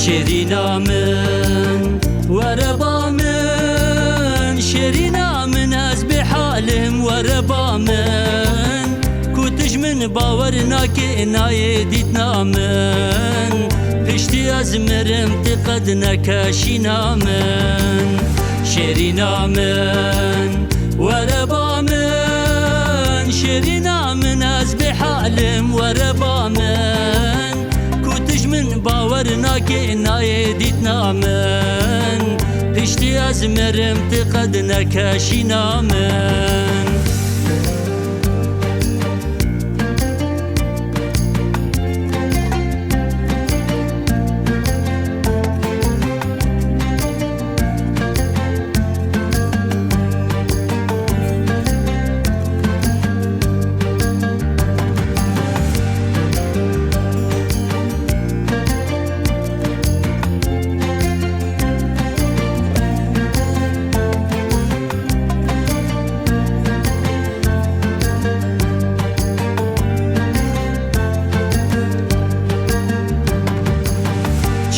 شیرینا من وربا من شیرینا من از به حالم وربا من کتش من باور ناکه نایدیتنا من پشتی از مرم تقد نکشینا من شیرینا من وربا من شیرینا من از به حالم وربا من کتش من باور ناکه نایدیتنا من پشتی از مرم تقد نکشینا من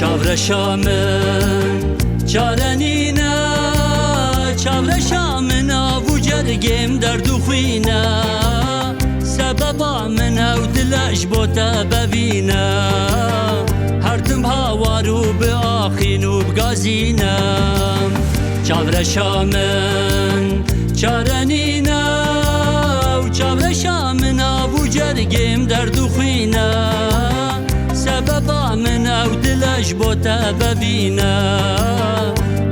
چاورشا من چارنینا چاورشا من آبو جرگم درد و خوینا سببا من او دلش بوتا ببینا هردم هاوارو به آخین و بگازینا چاورشا من چارنینا چاورشا من آبو جرگم درد و خوینا سببا من او دلش بوتا ببینا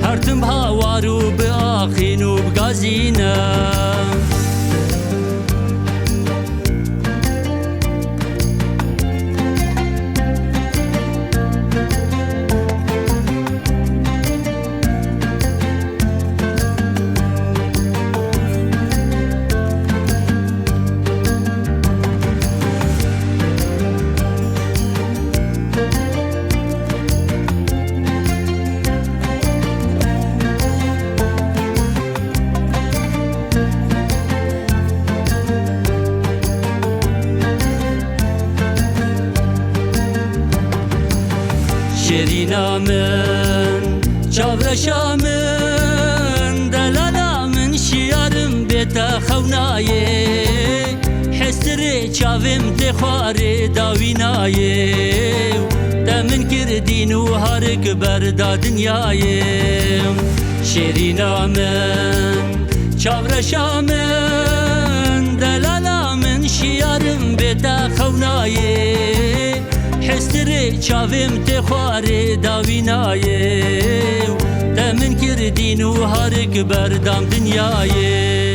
هرتم هاوارو به آخین و بگازینا شیرینا من چاورشا من دلالا من شیارم بیتا خونایه حسر چاوم تخواره داوینایه دمن کردین و هرک بردا دنیایه شیرینا من چاورشا من دلالا من شیارم بیتا خونایه حسر چاوم تخواره داوینایه دمن کردین و هرک بردام دنیایه